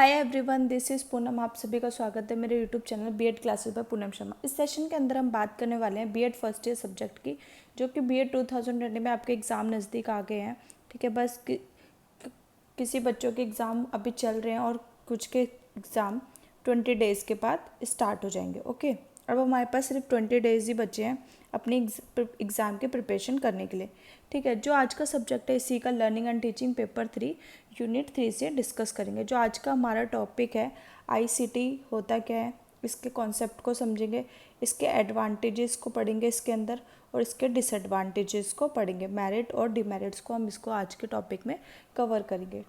Hi everyone, this is Poonam. आप सभी का स्वागत है मेरे YouTube channel BEd classes by Poonam Sharma. इस सेशन के अंदर हम बात करने वाले हैं बीएड फर्स्ट ईयर सब्जेक्ट की, जो कि बीएड 2020 में आपके एग्ज़ाम नज़दीक आ गए हैं। ठीक है, बस किसी बच्चों के एग्ज़ाम अभी चल रहे हैं और कुछ के एग्ज़ाम 20 डेज़ के बाद स्टार्ट हो जाएंगे। ओके, अब हमारे पास सिर्फ 20 डेज़ ही बचे हैं अपनी एग्ज़ाम की प्रिपरेशन करने के लिए। ठीक है, जो आज का सब्जेक्ट है इसी का learning and teaching paper 3 unit 3 से डिस्कस करेंगे। जो आज का हमारा टॉपिक है आईसीटी होता क्या है, इसके कॉन्सेप्ट को समझेंगे, इसके एडवांटेजेस को पढ़ेंगे इसके अंदर, और इसके डिसएडवांटेजेस को पढ़ेंगे। मेरिट और डिमेरिट्स को हम इसको आज के टॉपिक में कवर करेंगे।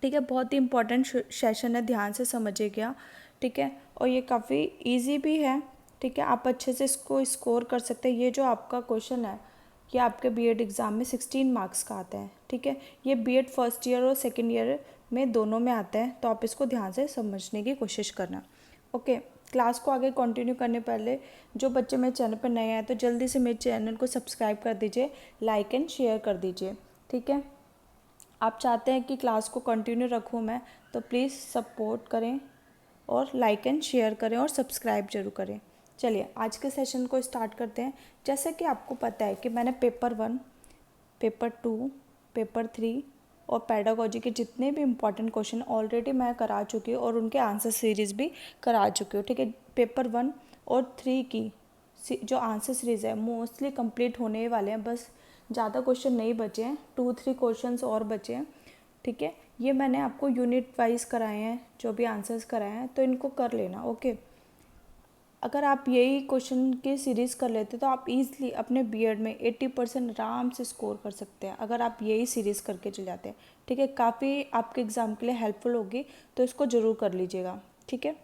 ठीक है, बहुत ही इंपॉर्टेंट सेशन है, ध्यान से समझिएगा। ठीक है, और ये काफ़ी इजी भी है। ठीक है, आप अच्छे से इसको स्कोर कर सकते हैं। ये जो आपका क्वेश्चन है ये आपके बीएड एग्ज़ाम में 16 मार्क्स का आता है। ठीक है, ये बीएड फर्स्ट ईयर और सेकेंड ईयर में दोनों में आता है, तो आप इसको ध्यान से समझने की कोशिश करना। ओके, क्लास को आगे कंटिन्यू करने पहले जो बच्चे मेरे चैनल पर नए हैं तो जल्दी से मेरे चैनल को सब्सक्राइब कर दीजिए, लाइक एंड शेयर कर दीजिए। ठीक है, आप चाहते हैं कि क्लास को कंटिन्यू रखूं मैं, तो प्लीज़ सपोर्ट करें और लाइक एंड शेयर करें और सब्सक्राइब जरूर करें। चलिए आज के सेशन को स्टार्ट करते हैं। जैसे कि आपको पता है कि मैंने पेपर 1, पेपर 2, पेपर 3 और पेडागोजी के जितने भी इम्पॉर्टेंट क्वेश्चन ऑलरेडी मैं करा चुकी हूँ और उनके आंसर सीरीज़ भी करा चुकी हूँ। ठीक है, पेपर 1 और 3 की जो आंसर सीरीज़ है मोस्टली कंप्लीट होने वाले हैं, बस ज़्यादा क्वेश्चन नहीं बचे हैं, 2-3 क्वेश्चंस और बचे हैं। ठीक है, ये मैंने आपको यूनिट वाइज कराए हैं, जो भी आंसर्स कराए हैं, तो इनको कर लेना। ओके, अगर आप यही क्वेश्चन की सीरीज़ कर लेते तो आप इजीली अपने बीएड में 80% आराम से स्कोर कर सकते हैं, अगर आप यही सीरीज़ करके चले जाते हैं। ठीक है, काफ़ी आपके एग्ज़ाम के लिए हेल्पफुल होगी, तो इसको ज़रूर कर लीजिएगा। ठीक है,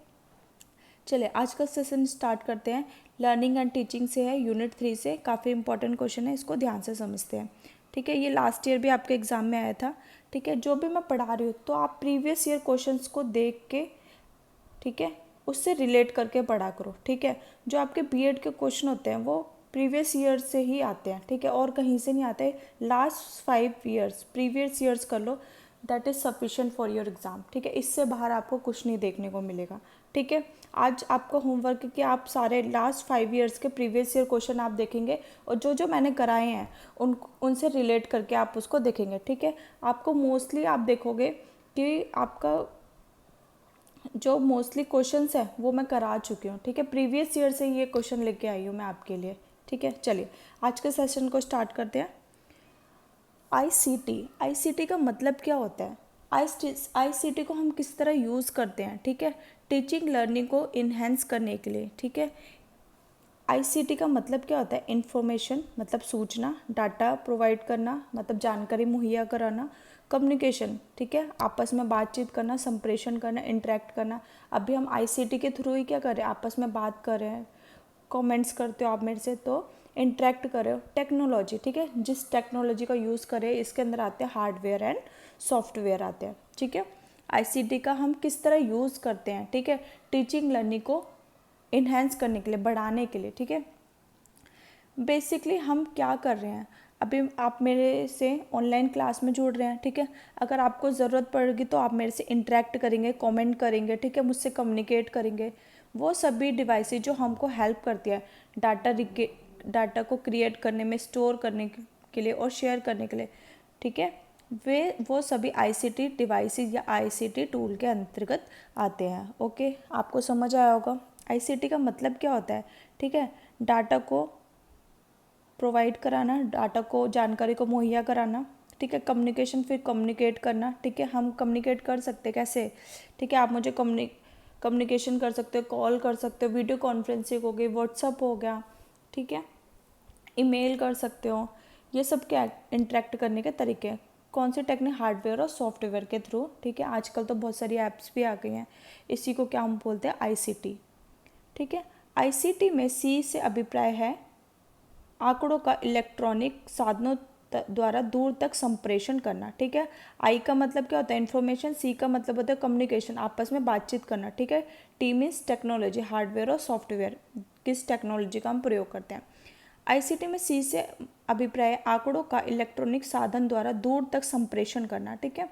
चलिए आज का सेशन स्टार्ट करते हैं। लर्निंग एंड टीचिंग से है, यूनिट 3 से। काफ़ी इंपॉर्टेंट क्वेश्चन है, इसको ध्यान से समझते हैं। ठीक है, ये लास्ट ईयर भी आपके एग्ज़ाम में आया था। ठीक है, जो भी मैं पढ़ा रही हूँ तो आप प्रीवियस ईयर क्वेश्चंस को देख के, ठीक है, उससे रिलेट करके पढ़ा करो। ठीक है, जो आपके बीएड के क्वेश्चन होते हैं वो प्रीवियस ईयर से ही आते हैं। ठीक है, और कहीं से नहीं आते। लास्ट 5 ईयर्स प्रीवियस ईयर्स कर लो, that is sufficient for your exam. ठीक है, इससे बाहर आपको कुछ नहीं देखने को मिलेगा। ठीक है, आज आपका होमवर्क है कि आप सारे लास्ट 5 ईयर्स के प्रीवियस ईयर क्वेश्चन आप देखेंगे और जो जो मैंने कराए हैं उनसे रिलेट करके आप उसको देखेंगे। ठीक है, आपको मोस्टली आप देखोगे कि आपका जो मोस्टली क्वेश्चंस है वो मैं करा चुकी हूँ। ठीक है, प्रीवियस ईयर से ये क्वेश्चन लेके आई हूँ मैं आपके लिए। ठीक है, चलिए आज के सेशन को स्टार्ट करते हैं। आईसीटी का मतलब क्या होता है? आईसीटी को हम किस तरह यूज़ करते हैं? ठीक है, टीचिंग लर्निंग को इन्हेंस करने के लिए। ठीक है, आईसीटी का मतलब क्या होता है? इन्फॉर्मेशन मतलब सूचना, डाटा प्रोवाइड करना मतलब जानकारी मुहैया कराना, कम्युनिकेशन, ठीक है, आपस में बातचीत करना, संप्रेषण करना, इंटरेक्ट करना। अभी हम आईसीटी के थ्रू ही क्या कर रहे हैं? आपस में बात कर रहे हैं, कमेंट्स करते हो आप मेरे से, तो इंटरेक्ट कर रहे हो। टेक्नोलॉजी, ठीक है, जिस टेक्नोलॉजी का यूज़ करें, इसके अंदर आते हैं हार्डवेयर एंड सॉफ्टवेयर आते हैं। ठीक है, आईसीटी का हम किस तरह यूज़ करते हैं? ठीक है, टीचिंग लर्निंग को इन्हेंस करने के लिए, बढ़ाने के लिए। ठीक है, बेसिकली हम क्या कर रहे हैं? अभी आप मेरे से ऑनलाइन क्लास में जुड़ रहे हैं। ठीक है, अगर आपको ज़रूरत पड़ेगी तो आप मेरे से इंटरेक्ट करेंगे, कमेंट करेंगे। ठीक है, मुझसे कम्युनिकेट करेंगे। वो सभी डिवाइसेज जो हमको हेल्प करती है डाटा को क्रिएट करने में, स्टोर करने के लिए और शेयर करने के लिए। ठीक है, वो सभी आईसीटी डिवाइसेज या आईसीटी टूल के अंतर्गत आते हैं। ओके, आपको समझ आया होगा आईसीटी का मतलब क्या होता है। ठीक है, डाटा को प्रोवाइड कराना, डाटा को, जानकारी को मुहैया कराना। ठीक है, कम्युनिकेशन फिर कम्युनिकेट करना। ठीक है, हम कम्युनिकेट कर सकते हैं कैसे? ठीक है, आप मुझे कम्युनिकेशन कर सकते हो, कॉल कर सकते हो, वीडियो कॉन्फ्रेंसिंग हो गई, व्हाट्सअप हो गया। ठीक है, ईमेल कर सकते हो। ये सब क्या इंटरेक्ट करने के तरीके हैं। कौन सी टेक्निक? हार्डवेयर और सॉफ्टवेयर के थ्रू। ठीक है, आजकल तो बहुत सारी ऐप्स भी आ गई हैं। इसी को क्या हम बोलते हैं? आईसीटी। ठीक है, आईसीटी में सी से अभिप्राय है आंकड़ों का इलेक्ट्रॉनिक साधनों द्वारा दूर तक संप्रेषण करना। ठीक है, आई का मतलब क्या होता है? इन्फॉर्मेशन। सी का मतलब होता है कम्युनिकेशन, आपस में बातचीत करना। ठीक है, टी मीन्स टेक्नोलॉजी, हार्डवेयर और सॉफ्टवेयर, किस टेक्नोलॉजी का हम प्रयोग करते हैं। आईसीटी में सी से अभिप्राय आंकड़ों का इलेक्ट्रॉनिक साधन द्वारा दूर तक संप्रेषण करना। ठीक है,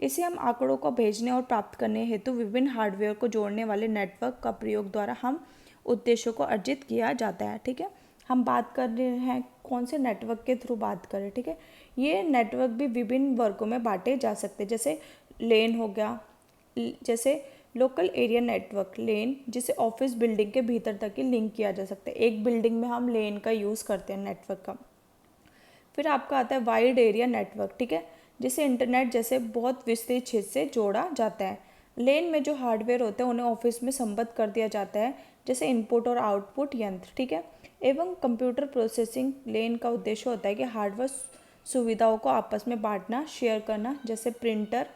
इसे हम आंकड़ों को भेजने और प्राप्त करने हेतु विभिन्न हार्डवेयर को जोड़ने वाले नेटवर्क का प्रयोग द्वारा हम उद्देश्यों को अर्जित किया जाता है। ठीक है, हम बात कर रहे हैं कौन से नेटवर्क के थ्रू बात करें। ठीक है, ये नेटवर्क भी विभिन्न वर्गों में बांटे जा सकते हैं, जैसे लेन हो गया, जैसे लोकल एरिया नेटवर्क लेन, जिसे ऑफिस बिल्डिंग के भीतर तक ही लिंक किया जा सकता है। एक बिल्डिंग में हम लेन का यूज़ करते हैं नेटवर्क का। फिर आपका आता है वाइड एरिया नेटवर्क। ठीक है, जिसे इंटरनेट जैसे बहुत विस्तृत क्षेत्र से जोड़ा जाता है। लेन में जो हार्डवेयर होते हैं उन्हें ऑफिस में संबद्ध कर दिया जाता है, जैसे इनपुट और आउटपुट यंत्र। ठीक है, एवं कंप्यूटर प्रोसेसिंग लेन का उद्देश्य होता है कि हार्डवेयर सुविधाओं को आपस में बांटना, शेयर करना, जैसे प्रिंटर,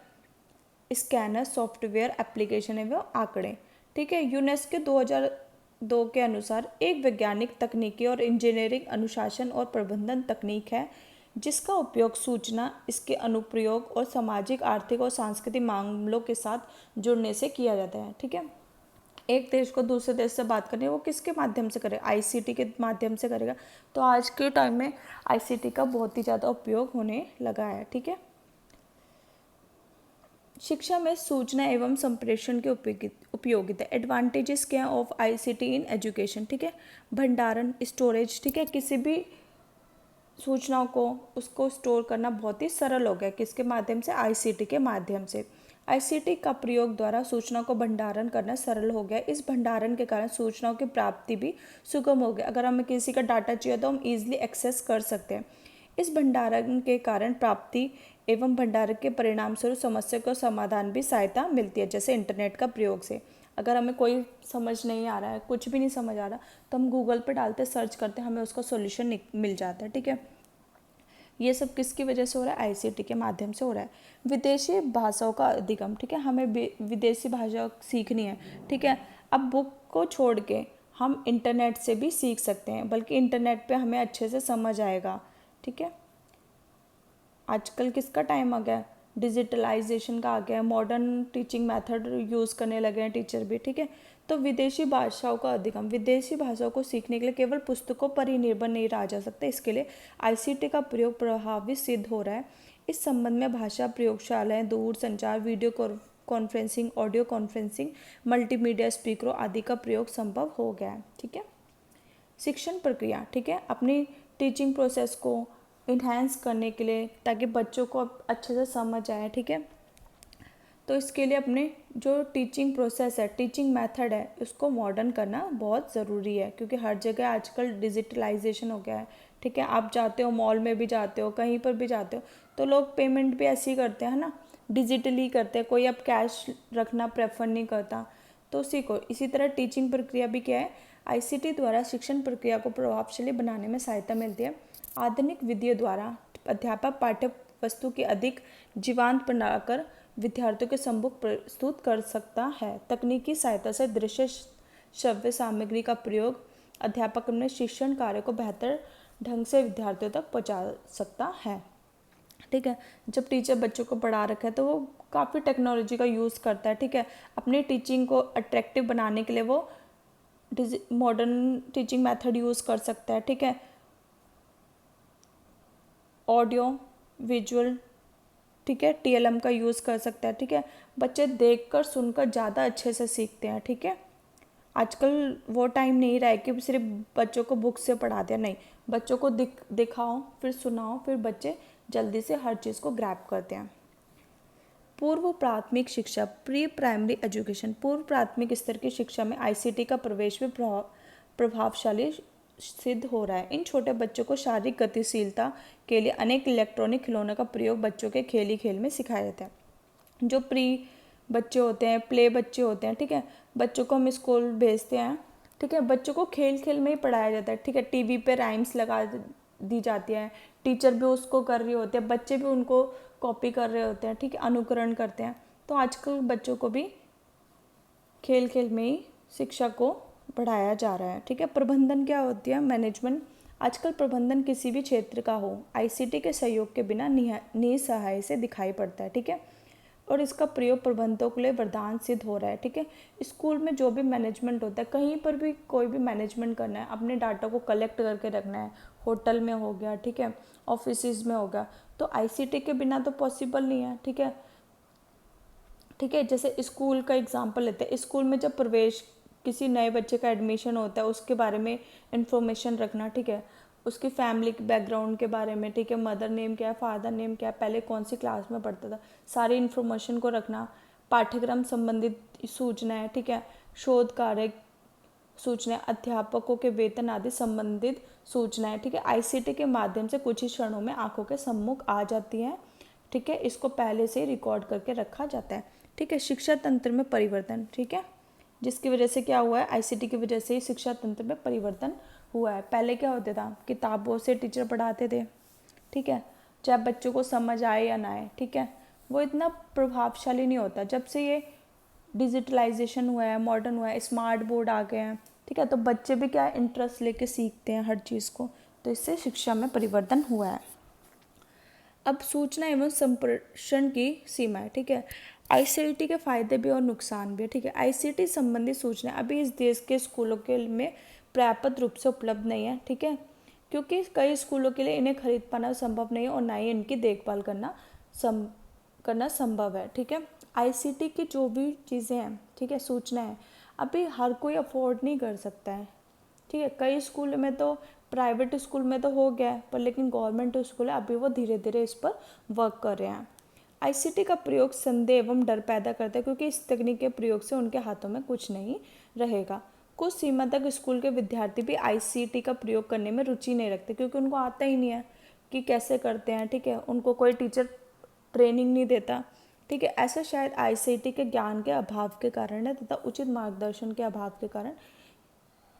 स्कैनर, सॉफ्टवेयर, एप्लीकेशन एवं आंकड़े। ठीक है, यूनेस्को 2002 के अनुसार एक वैज्ञानिक तकनीकी और इंजीनियरिंग अनुशासन और प्रबंधन तकनीक है जिसका उपयोग सूचना, इसके अनुप्रयोग और सामाजिक, आर्थिक और सांस्कृतिक मामलों के साथ जुड़ने से किया जाता है। ठीक है, एक देश को दूसरे देश से बात करनी है, वो किसके माध्यम से करेगा? आईसीटी के माध्यम से करेगा। तो आज के टाइम में आईसीटी का बहुत ही ज़्यादा उपयोग होने लगा है। ठीक है, शिक्षा में सूचना एवं संप्रेषण के उपयोगिता, एडवांटेजेस क्या ऑफ आईसीटी इन एजुकेशन। ठीक है, भंडारण, स्टोरेज। ठीक है, किसी भी सूचनाओं को उसको स्टोर करना बहुत ही सरल हो गया, किसके माध्यम से? आईसीटी के माध्यम से। आईसीटी का प्रयोग द्वारा सूचनाओं को भंडारण करना सरल हो गया। इस भंडारण के कारण सूचनाओं की प्राप्ति भी सुगम हो गई। अगर हमें किसी का डाटा चाहिए तो हम इजीली एक्सेस कर सकते हैं। इस भंडारण के कारण प्राप्ति एवं भंडारण के परिणाम स्वरूप समस्या को समाधान भी सहायता मिलती है, जैसे इंटरनेट का प्रयोग से। अगर हमें कोई समझ नहीं आ रहा है, कुछ भी नहीं समझ आ रहा, तो हम गूगल पे डालते, सर्च करते, हमें उसका सॉल्यूशन मिल जाता है। ठीक है, ये सब किसकी वजह से हो रहा है? आईसीटी के माध्यम से हो रहा है। विदेशी भाषाओं का अधिगम। ठीक है, हमें विदेशी भाषा सीखनी है। ठीक है, अब बुक को छोड़ के हम इंटरनेट से भी सीख सकते हैं, बल्कि इंटरनेट पे हमें अच्छे से समझ आएगा। ठीक है, आजकल किसका टाइम आ गया? डिजिटलाइजेशन का आ गया है, मॉडर्न टीचिंग मेथड यूज़ करने लगे हैं टीचर भी। ठीक है, तो विदेशी भाषाओं का अधिगम, विदेशी भाषाओं को सीखने के लिए केवल पुस्तकों पर ही निर्भर नहीं रहा जा सकता, इसके लिए आईसीटी का प्रयोग प्रभावी सिद्ध हो रहा है। इस संबंध में भाषा प्रयोगशालाएँ, दूर संचार, video conferencing, audio conferencing, multimedia स्पीकरों आदि का प्रयोग संभव हो गया है। ठीक है, शिक्षण प्रक्रिया। ठीक है, अपनी टीचिंग प्रोसेस को इन्हेंस करने के लिए, ताकि बच्चों को अच्छे से समझ आए। ठीक है, तो इसके लिए अपने जो टीचिंग प्रोसेस है, टीचिंग मेथड है, उसको मॉडर्न करना बहुत ज़रूरी है, क्योंकि हर जगह आजकल डिजिटलाइजेशन हो गया है। ठीक है, आप जाते हो, मॉल में भी जाते हो, कहीं पर भी जाते हो, तो लोग पेमेंट भी ऐसे ही करते हैं ना, डिजिटली करते हैं, कोई अब कैश रखना प्रेफर नहीं करता। तो इसी तरह टीचिंग प्रक्रिया भी क्या है? आईसीटी द्वारा शिक्षण प्रक्रिया को प्रभावशाली बनाने में सहायता मिलती है। आधुनिक विधियों द्वारा अध्यापक पाठ्य वस्तु की अधिक जीवांत बनाकर विद्यार्थियों के सम्मुख प्रस्तुत कर सकता है। तकनीकी सहायता से दृश्य श्रव्य सामग्री का प्रयोग अध्यापक अपने शिक्षण कार्य को बेहतर ढंग से विद्यार्थियों तक पहुंचा सकता है। ठीक है, जब टीचर बच्चों को पढ़ा रखा है तो वो काफ़ी टेक्नोलॉजी का यूज़ करता है। ठीक है, अपनी टीचिंग को अट्रैक्टिव बनाने के लिए वो मॉडर्न टीचिंग मेथड यूज़ कर सकता है। ठीक है, ऑडियो विजुअल, ठीक है, टीएलएम का यूज़ कर सकता है। ठीक है, बच्चे देखकर सुनकर ज़्यादा अच्छे से सीखते हैं। ठीक है, आजकल वो टाइम नहीं रहा है कि सिर्फ बच्चों को बुक से पढ़ा दिया, नहीं, बच्चों को दिखाओ, फिर सुनाओ, फिर बच्चे जल्दी से हर चीज़ को ग्रैब करते हैं। पूर्व प्राथमिक शिक्षा, प्री प्राइमरी एजुकेशन, पूर्व प्राथमिक स्तर की शिक्षा में आईसीटी का प्रवेश भी प्रभावशाली सिद्ध हो रहा है। इन छोटे बच्चों को शारीरिक गतिशीलता के लिए अनेक इलेक्ट्रॉनिक खिलौनों का प्रयोग बच्चों के खेल ही खेल में सिखाया जाता है। जो प्री बच्चे होते हैं, प्ले बच्चे होते हैं, ठीक है, बच्चों को हम स्कूल भेजते हैं। ठीक है, बच्चों को खेल खेल में ही पढ़ाया जाता है। ठीक है, टीवी पे राइम्स लगा दी जाती है, टीचर भी उसको कर रही होती है, बच्चे भी उनको कॉपी कर रहे होते हैं। ठीक है, अनुकरण करते हैं। तो आजकल बच्चों को भी खेल खेल में ही शिक्षा को बढ़ाया जा रहा है। ठीक है, प्रबंधन क्या होती है? मैनेजमेंट। आजकल प्रबंधन किसी भी क्षेत्र का हो, आईसीटी के सहयोग के बिना निसहाय से दिखाई पड़ता है। ठीक है, और इसका प्रयोग प्रबंधकों के लिए वरदान सिद्ध हो रहा है। ठीक है, स्कूल में जो भी मैनेजमेंट होता है, कहीं पर भी कोई भी मैनेजमेंट करना है, अपने डाटा को कलेक्ट करके रखना है, होटल में हो गया, ठीक है, ऑफिस में हो गया, तो आईसीटी के बिना तो पॉसिबल नहीं है। ठीक है, ठीक है। जैसे स्कूल का एग्जांपल लेते हैं, स्कूल में जब प्रवेश किसी नए बच्चे का एडमिशन होता है उसके बारे में इंफॉर्मेशन रखना, ठीक है। उसकी फैमिली बैकग्राउंड के बारे में, ठीक है, मदर नेम क्या है, फादर नेम क्या है, पहले कौन सी क्लास में पढ़ता था, सारी इन्फॉर्मेशन को रखना। पाठ्यक्रम संबंधित सूचनाएं, ठीक है, शोध कार्य सूचनाएं, अध्यापकों के वेतन आदि संबंधित सूचनाएं, ठीक है, आईसीटी के माध्यम से कुछ ही क्षणों में आंखों के सम्मुख आ जाती हैं, ठीक है। इसको पहले से ही रिकॉर्ड करके रखा जाता है, ठीक है। शिक्षा तंत्र में परिवर्तन, ठीक है, जिसकी वजह से क्या हुआ है, आईसीटी की वजह से ही शिक्षा तंत्र में परिवर्तन हुआ है। पहले क्या होता था, किताबों से टीचर पढ़ाते थे, ठीक है, चाहे बच्चों को समझ आए या ना आए, ठीक है, वो इतना प्रभावशाली नहीं होता। जब से ये डिजिटलाइजेशन हुआ है, मॉडर्न हुआ है, स्मार्ट बोर्ड आ गए हैं, ठीक है, तो बच्चे भी क्या इंटरेस्ट लेके सीखते हैं हर चीज़ को, तो इससे शिक्षा में परिवर्तन हुआ है। अब सूचना एवं संप्रेषण की सीमाएं, ठीक है, आईसीटी के फायदे भी और नुकसान भी है, ठीक है। आईसीटी संबंधी सूचनाएं अभी इस देश के स्कूलों के में पर्याप्त रूप से उपलब्ध नहीं है, ठीक है, क्योंकि कई स्कूलों के लिए इन्हें खरीद पाना संभव नहीं है और ना ही इनकी देखभाल करना संभव है, ठीक है। आईसीटी की जो भी चीज़ें हैं, ठीक है, सूचनाएं हैं, अभी हर कोई अफोर्ड नहीं कर सकता है, ठीक है। कई स्कूल में तो, प्राइवेट स्कूल में तो हो गया है, पर लेकिन गवर्नमेंट स्कूल है अभी वो धीरे धीरे इस पर वर्क कर रहे हैं। आईसीटी का प्रयोग संदेह एवं डर पैदा करता है, क्योंकि इस तकनीक के प्रयोग से उनके हाथों में कुछ नहीं रहेगा। कुछ सीमा तक स्कूल के विद्यार्थी भी आईसीटी का प्रयोग करने में रुचि नहीं रखते, क्योंकि उनको आता ही नहीं है कि कैसे करते हैं, ठीक है, उनको कोई टीचर ट्रेनिंग नहीं देता, ठीक है। ऐसा शायद आईसीटी के ज्ञान के अभाव के कारण है तथा उचित मार्गदर्शन के अभाव के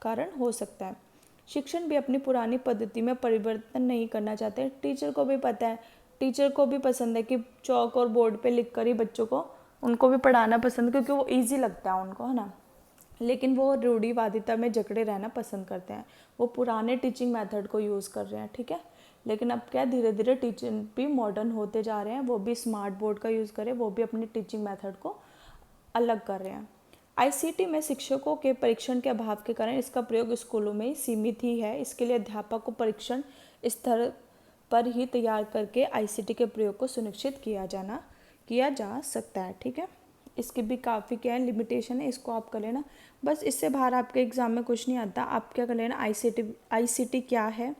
कारण हो सकता है। शिक्षण भी अपनी पुरानी पद्धति में परिवर्तन नहीं करना चाहते। टीचर को भी पता है, टीचर को भी पसंद है कि चौक और बोर्ड पे लिख कर ही बच्चों को, उनको भी पढ़ाना पसंद, क्योंकि वो इजी लगता है उनको, है ना। लेकिन वो रूढ़िवादिता में जकड़े रहना पसंद करते हैं, वो पुराने टीचिंग मेथड को यूज़ कर रहे हैं, ठीक है। लेकिन अब क्या, धीरे धीरे टीचिंग भी मॉडर्न होते जा रहे हैं, वो भी स्मार्ट बोर्ड का यूज़ करें, वो भी अपनी टीचिंग मेथड को अलग कर रहे हैं। आईसीटी में शिक्षकों के परीक्षण के अभाव के कारण इसका प्रयोग स्कूलों में ही सीमित ही है। इसके लिए अध्यापक को परीक्षण स्तर पर ही तैयार करके आईसीटी के प्रयोग को सुनिश्चित किया जा सकता है, ठीक है। इसकी भी काफ़ी क्या है, लिमिटेशन है, इसको आप कर लेना। बस इससे बाहर आपके एग्ज़ाम में कुछ नहीं आता। आप क्या कर लेना, आईसीटी क्या है,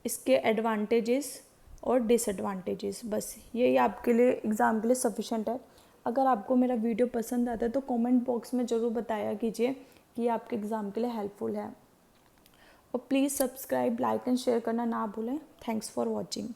इसके एडवांटेजेस और डिसएडवांटेजेस, बस यही आपके लिए एग्ज़ाम के लिए सफिशेंट है। अगर आपको मेरा वीडियो पसंद आता है तो कमेंट बॉक्स में ज़रूर बताया कीजिए कि ये आपके एग्ज़ाम के लिए हेल्पफुल है। और please subscribe, like and share करना ना भूलें। Thanks for watching.